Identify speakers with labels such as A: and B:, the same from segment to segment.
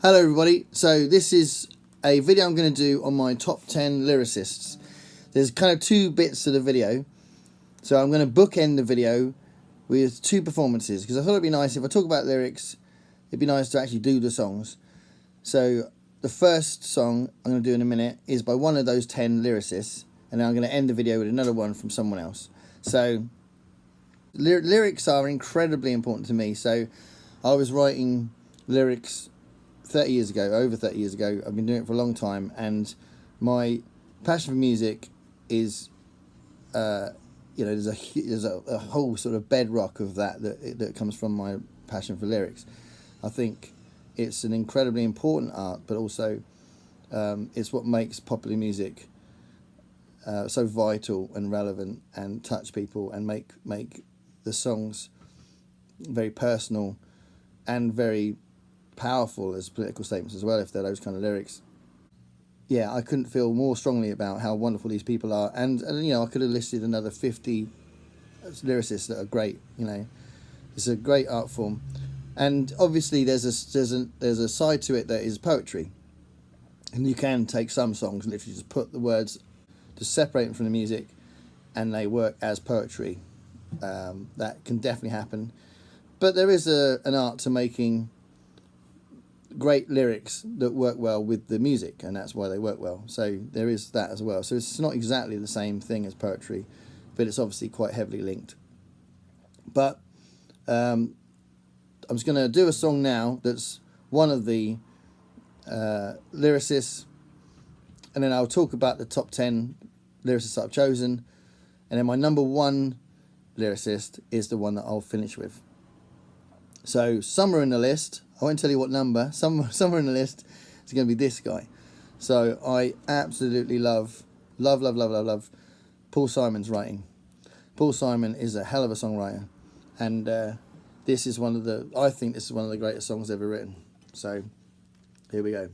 A: Hello everybody, so this is a video I'm going to do on my top 10 lyricists. There's kind of two bits to the video, so I'm going to bookend the video with two performances, because I thought it'd be nice if I talk about lyrics, it'd be nice to actually do the songs. So the first song I'm going to do in a minute is by one of those 10 lyricists, and then I'm going to end the video with another one from someone else. So lyrics are incredibly important to me. So I was writing lyrics over 30 years ago. I've been doing it for a long time, and my passion for music is, there's a whole sort of bedrock of that comes from my passion for lyrics. I think it's an incredibly important art, but also it's what makes popular music so vital and relevant, and touch people, and make the songs very personal and very powerful as political statements as well, if they're those kind of lyrics. Yeah, I couldn't feel more strongly about how wonderful these people are, and I could have listed another 50 lyricists that are great. It's a great art form, and obviously there's a side to it that is poetry, and you can take some songs and literally just put the words, to separate them from the music, and they work as poetry. That can definitely happen, but there is an art to making great lyrics that work well with the music, and that's why they work well. So there is that as well. So it's not exactly the same thing as poetry, but it's obviously quite heavily linked. But I'm just going to do a song now that's one of the lyricists, and then I'll talk about the top 10 lyricists that I've chosen, and then my number one lyricist is the one that I'll finish with. So somewhere in the list, I won't tell you what number, somewhere in the list is going to be this guy. So I absolutely love Paul Simon's writing. Paul Simon is a hell of a songwriter, and I think this is one of the greatest songs ever written. So here we go.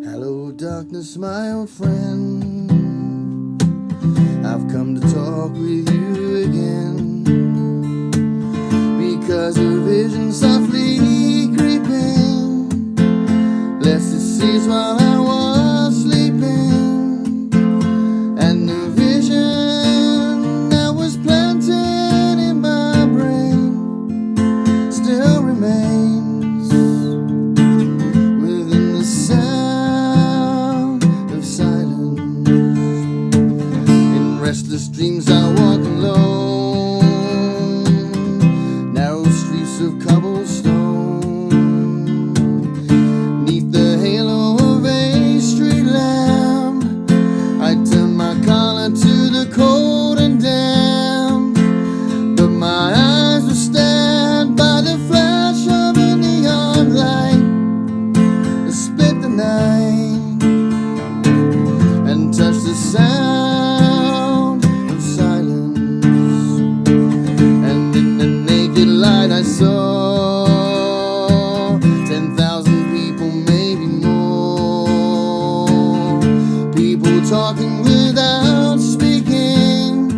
A: Hello darkness, my old friend, I've come to talk with you again, because a vision softly creeping left its seeds while I was sleeping, and the vision that was planted in my brain still remains within the sound of silence. In restless dreams I walk alone, narrow streets of cobblestone, neath the halo of a street lamp. I turn my collar to the cold and damp, but my eyes were stabbed by the flash of a neon light that split the night and touched the sound of silence. And in the naked light I saw 10,000 people, maybe more, people talking without speaking,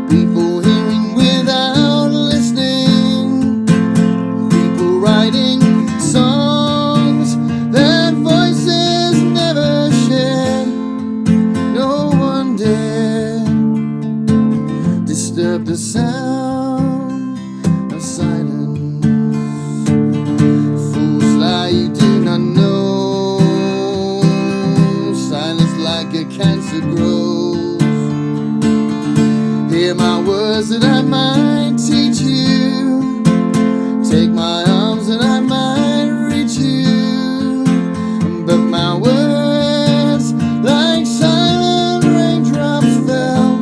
A: people hearing without listening, people writing songs that voices never shared. No one dared disturb the sound of silence. Fools lie, you do not know, silence like a cancer grows. Hear my words that I might teach you, take my arms that I might reach you, but my words like silent raindrops fell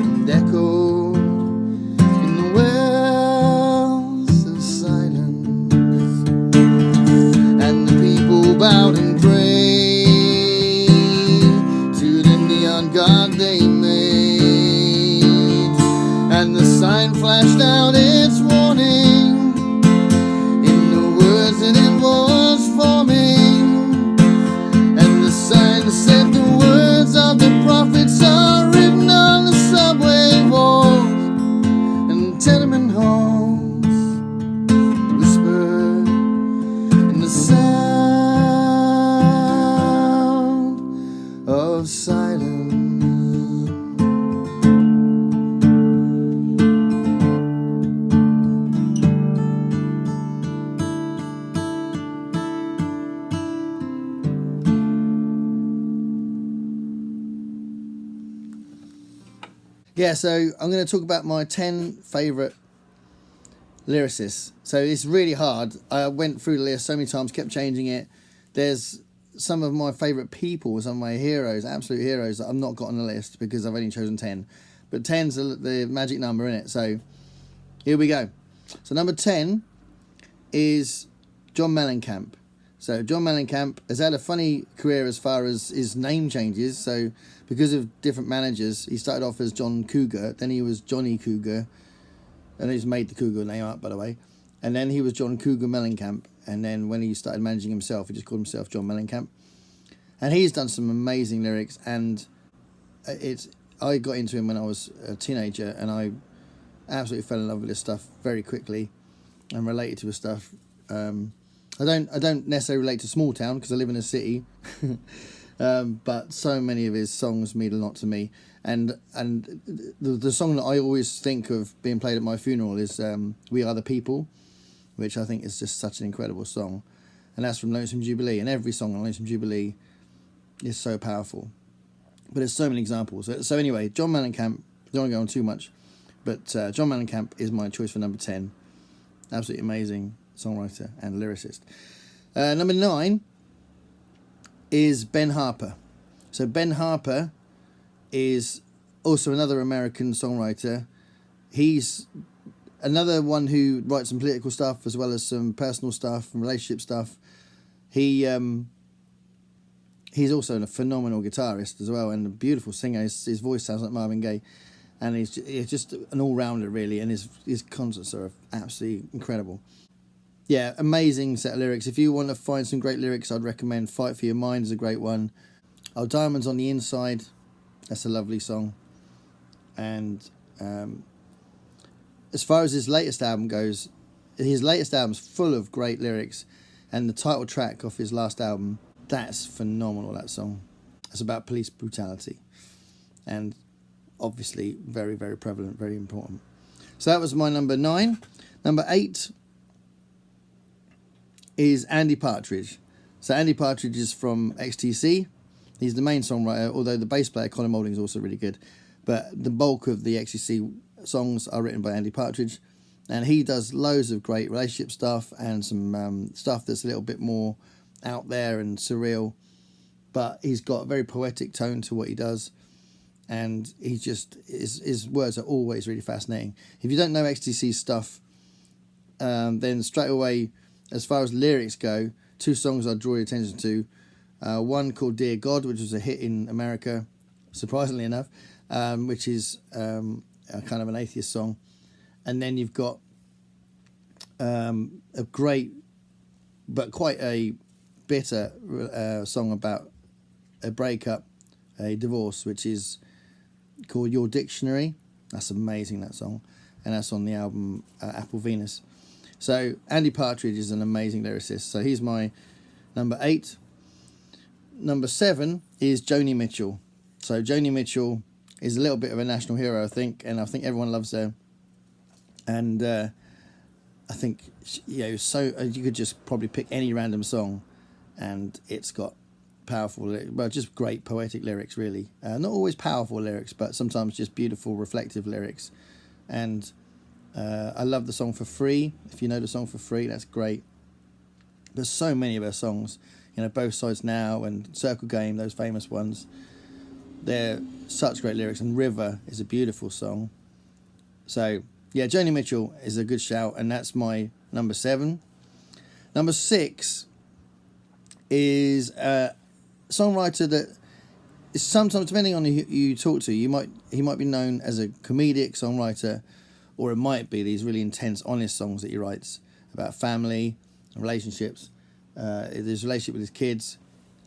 A: and echoed in the wells of silence, and the people bowed and prayed to the neon god they made, and the sign Yeah, so I'm going to talk about my 10 favourite lyricists. So it's really hard. I went through the list so many times, kept changing it. There's some of my favourite people, some of my heroes, absolute heroes, that I've not got on the list because I've only chosen 10. But 10's the magic number, in it. So here we go. So number 10 is John Mellencamp. So John Mellencamp has had a funny career as far as his name changes. So because of different managers, he started off as John Cougar, then he was Johnny Cougar, and he's made the Cougar name up, by the way. And then he was John Cougar Mellencamp, and then when he started managing himself, he just called himself John Mellencamp. And he's done some amazing lyrics, and I got into him when I was a teenager, and I absolutely fell in love with his stuff very quickly and related to his stuff. I don't necessarily relate to Small Town because I live in a city, but so many of his songs mean a lot to me. And the song that I always think of being played at my funeral is "We Are the People," which I think is just such an incredible song, and that's from Lonesome Jubilee. And every song on Lonesome Jubilee is so powerful. But there's so many examples. So anyway, John Mellencamp. Don't want to go on too much, but John Mellencamp is my choice for number 10. Absolutely amazing songwriter and lyricist. Number 9 is Ben Harper. So Ben Harper is also another American songwriter. He's another one who writes some political stuff as well as some personal stuff and relationship stuff. He's also a phenomenal guitarist as well and a beautiful singer. His voice sounds like Marvin Gaye, and he's just an all-rounder really, and his concerts are absolutely incredible. Yeah, amazing set of lyrics. If you want to find some great lyrics, I'd recommend Fight For Your Mind is a great one. Oh, Diamonds on the Inside, that's a lovely song. And as far as his latest album goes, his latest album's full of great lyrics, and the title track off his last album, that's phenomenal, that song. It's about police brutality, and obviously very, very prevalent, very important. So that was my number 9. Number 8 is Andy Partridge. So Andy Partridge is from XTC. He's the main songwriter, although the bass player Colin Moulding is also really good. But the bulk of the XTC songs are written by Andy Partridge, and he does loads of great relationship stuff and some stuff that's a little bit more out there and surreal. But he's got a very poetic tone to what he does, and he just his words are always really fascinating. If you don't know XTC stuff, then straight away, as far as lyrics go, 2 songs I'd draw your attention to. One called Dear God, which was a hit in America, surprisingly enough, which is a kind of an atheist song. And then you've got a great, but quite a bitter song about a breakup, a divorce, which is called Your Dictionary. That's amazing, that song. And that's on the album Apple Venus. So Andy Partridge is an amazing lyricist. So he's my number 8. Number 7 is Joni Mitchell. So Joni Mitchell is a little bit of a national hero, I think, and I think everyone loves her. And I think, so you could just probably pick any random song, and it's got powerful, well, just great poetic lyrics, really. Not always powerful lyrics, but sometimes just beautiful, reflective lyrics. And I love the song For Free. If you know the song For Free, that's great. There's so many of her songs, Both Sides Now and Circle Game, those famous ones. They're such great lyrics, and River is a beautiful song. So yeah, Joni Mitchell is a good shout, and that's my number 7. Number 6 is a songwriter that is sometimes, depending on who you talk to, he might be known as a comedic songwriter, or it might be these really intense, honest songs that he writes about family and relationships. His relationship with his kids,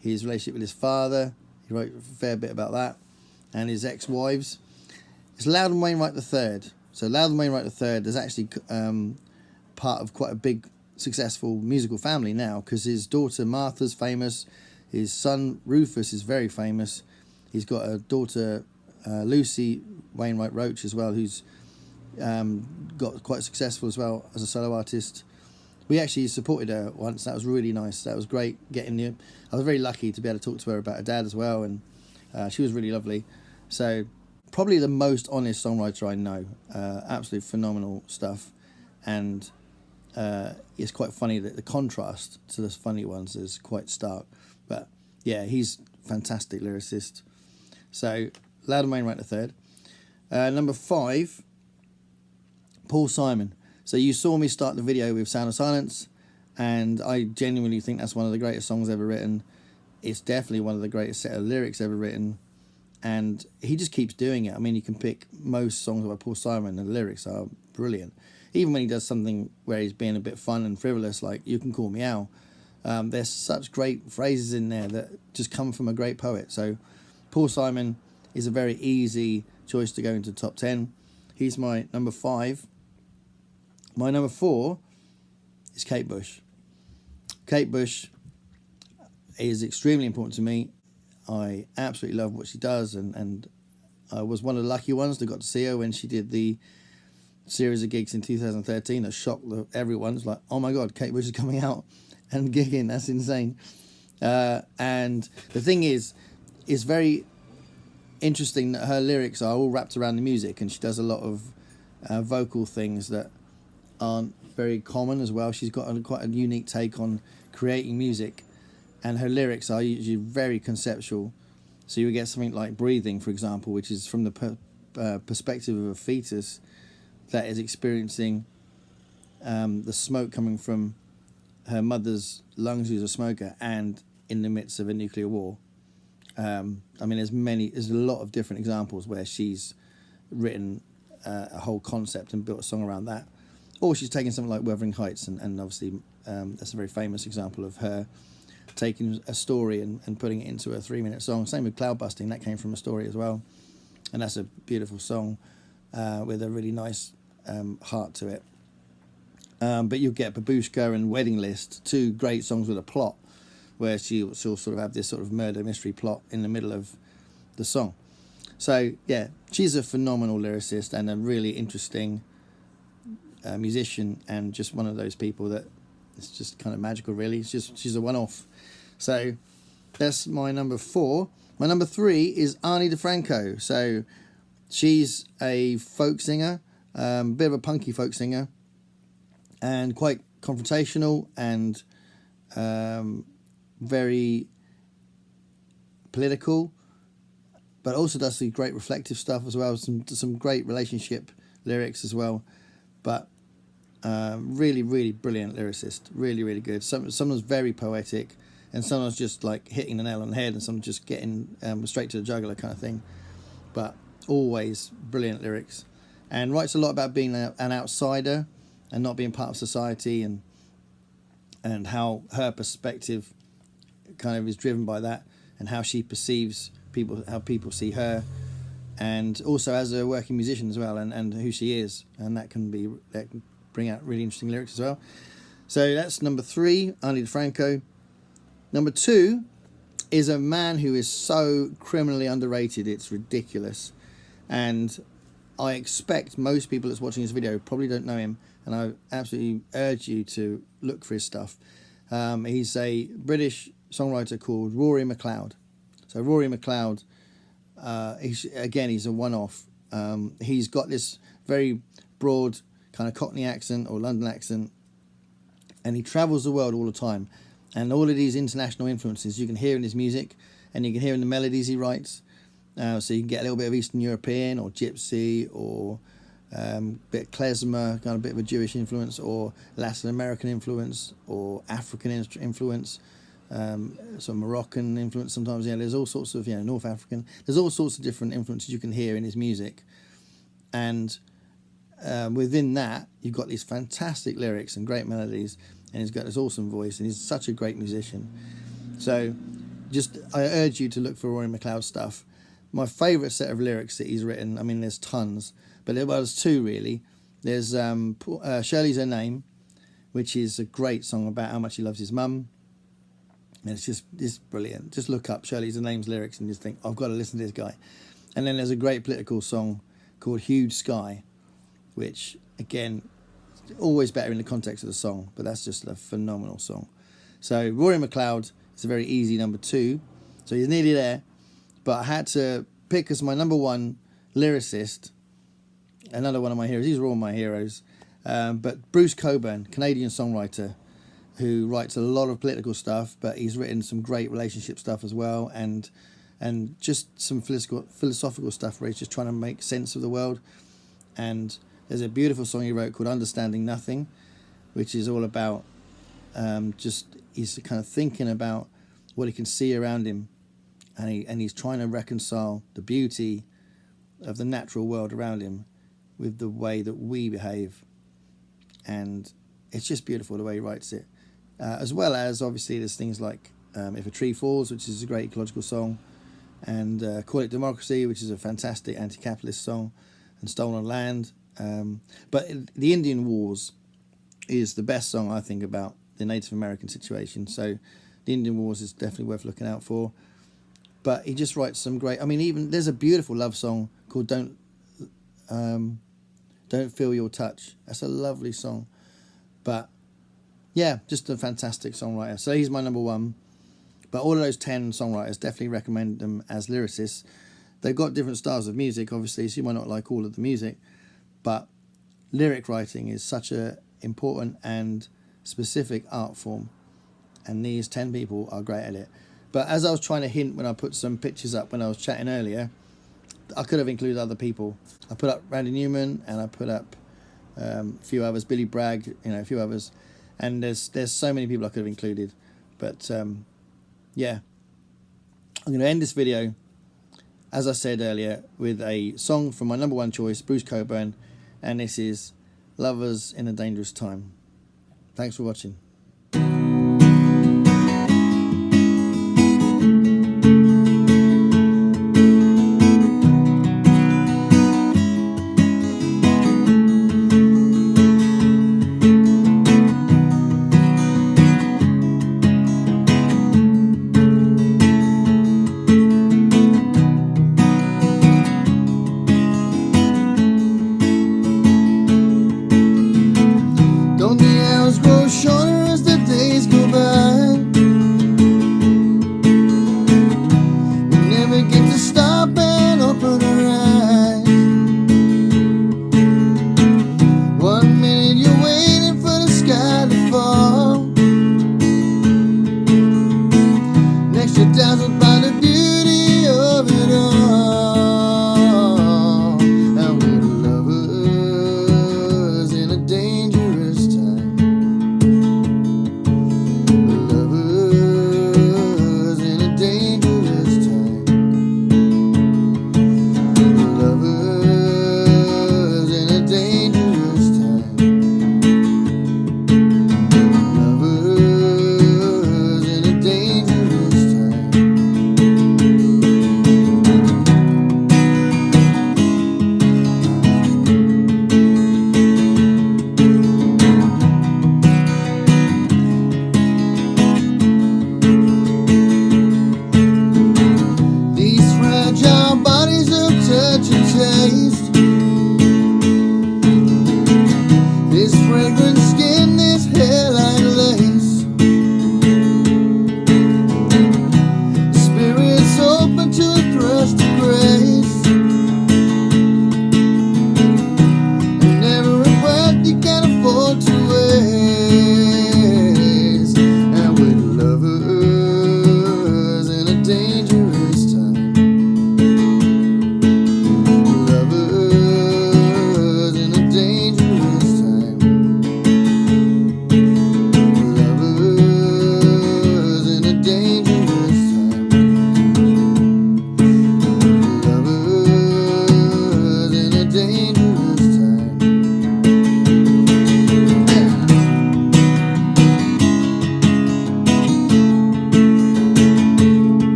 A: his relationship with his father. He wrote a fair bit about that, and his ex-wives. It's Loudon Wainwright III. So Loudon Wainwright III is actually part of quite a big, successful musical family now, because his daughter Martha's famous, his son Rufus is very famous. He's got a daughter Lucy Wainwright Roach as well, who's got quite successful as well as a solo artist. We actually supported her once. That was really nice. That was great I was very lucky to be able to talk to her about her dad as well, and she was really lovely. So probably the most honest songwriter I know. Absolutely phenomenal stuff, and it's quite funny that the contrast to the funny ones is quite stark. But yeah, he's fantastic lyricist. So Loud and Main ranked the third. Number 5, Paul Simon. So you saw me start the video with Sound of Silence, and I genuinely think that's one of the greatest songs ever written. It's definitely one of the greatest set of lyrics ever written, and he just keeps doing it. I mean, you can pick most songs by Paul Simon and the lyrics are brilliant. Even when he does something where he's being a bit fun and frivolous, like You Can Call Me Al, there's such great phrases in there that just come from a great poet. So Paul Simon is a very easy choice to go into the top 10. He's my number 5. My number 4 is Kate Bush. Kate Bush is extremely important to me. I absolutely love what she does, and I was one of the lucky ones that got to see her when she did the series of gigs in 2013 that shocked everyone. It's like, oh my God, Kate Bush is coming out and gigging. That's insane. And the thing is, it's very interesting that her lyrics are all wrapped around the music, and she does a lot of vocal things that aren't very common as well. She's got quite a unique take on creating music, and her lyrics are usually very conceptual. So you get something like Breathing, for example, which is from the perspective of a fetus that is experiencing the smoke coming from her mother's lungs, who's a smoker, and in the midst of a nuclear war. I mean, there's a lot of different examples where she's written a whole concept and built a song around that. Or she's taken something like Wuthering Heights, and obviously that's a very famous example of her taking a story and putting it into a 3-minute song. Same with Cloud Busting, that came from a story as well. And that's a beautiful song with a really nice heart to it. But you'll get Babushka and Wedding List, 2 great songs with a plot, where she'll sort of have this sort of murder mystery plot in the middle of the song. So yeah, she's a phenomenal lyricist and a really interesting musician, and just one of those people that it's just kind of magical, really. She's a one-off. So that's my number 4. My number 3 is Ani DeFranco. So she's a folk singer, bit of a punky folk singer, and quite confrontational and very political, but also does some great reflective stuff as well. Some great relationship lyrics as well. But really, really brilliant lyricist. Really, really good. Someone's very poetic, and someone's just like hitting the nail on the head, and someone's just getting straight to the jugular kind of thing. But always brilliant lyrics, and writes a lot about being an outsider and not being part of society, and how her perspective kind of is driven by that, and how she perceives people, how people see her, and also as a working musician as well, and who she is, and that can bring out really interesting lyrics as well. So that's number 3, Ani DeFranco. Number 2 is a man who is so criminally underrated, it's ridiculous, and I expect most people that's watching this video probably don't know him, and I absolutely urge you to look for his stuff. He's a British songwriter called Rory McLeod. So Rory McLeod, he's a one-off. He's got this very broad kind of Cockney accent or London accent, and he travels the world all the time. And all of these international influences you can hear in his music, and you can hear in the melodies he writes. So you can get a little bit of Eastern European or Gypsy or a bit of klezmer, kind of bit of a Jewish influence, or Latin American influence, or African influence, some Moroccan influence sometimes. Yeah, there's all sorts of, North African. There's all sorts of different influences you can hear in his music. And within that, you've got these fantastic lyrics and great melodies, and he's got this awesome voice, and he's such a great musician. So I urge you to look for Rory McLeod's stuff. My favourite set of lyrics that he's written, I mean, there's tons, but there's 2 really. There's Shirley's Her Name, which is a great song about how much he loves his mum, and it's brilliant. Just look up Shirley's Her Name's lyrics and just think, I've got to listen to this guy. And then there's a great political song called Huge Sky, which, again, always better in the context of the song, but that's just a phenomenal song. So Rory McLeod is a very easy number 2, so he's nearly there, but I had to pick as my number 1 lyricist, another one of my heroes. These are all my heroes. But Bruce Cockburn, Canadian songwriter, who writes a lot of political stuff, but he's written some great relationship stuff as well, and just some philosophical stuff where he's just trying to make sense of the world. And there's a beautiful song he wrote called Understanding Nothing, which is all about he's kind of thinking about what he can see around him, and he's trying to reconcile the beauty of the natural world around him with the way that we behave. And it's just beautiful the way he writes it. As well as, obviously, there's things like If a Tree Falls, which is a great ecological song, and Call It Democracy, which is a fantastic anti-capitalist song, and Stolen Land. But The Indian Wars is the best song, I think, about the Native American situation. So The Indian Wars is definitely worth looking out for. But he just writes some great... I mean, even there's a beautiful love song called Don't Feel Your Touch. That's a lovely song. But, yeah, just a fantastic songwriter. So he's my number one. But all of those 10 songwriters, definitely recommend them as lyricists. They've got different styles of music, obviously, so you might not like all of the music. But lyric writing is such a important and specific art form. And these 10 people are great at it. But as I was trying to hint when I put some pictures up when I was chatting earlier, I could have included other people. I put up Randy Newman, and I put up a few others, Billy Bragg, a few others. And there's so many people I could have included. But, yeah. I'm going to end this video, as I said earlier, with a song from my number one choice, Bruce Cockburn. And this is Lovers in a Dangerous Time. Thanks for watching. Shorter as the days go by, we never get to stop and open our eyes. 1 minute you're waiting for the sky to fall, next you're dazzled by the beauty of it all. And we're lovers in a dangerous time. This fragrant skin, this hair like lace, spirits open to a thrust of grace, and never a breath you can afford to waste. And we're lovers in a dangerous time.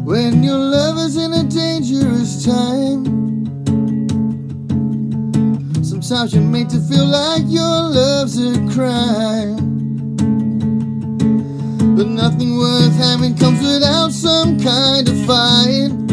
A: When your lover's in a dangerous time, sometimes you're made to feel like your love's a crime. But nothing worth having comes without some kind of fight.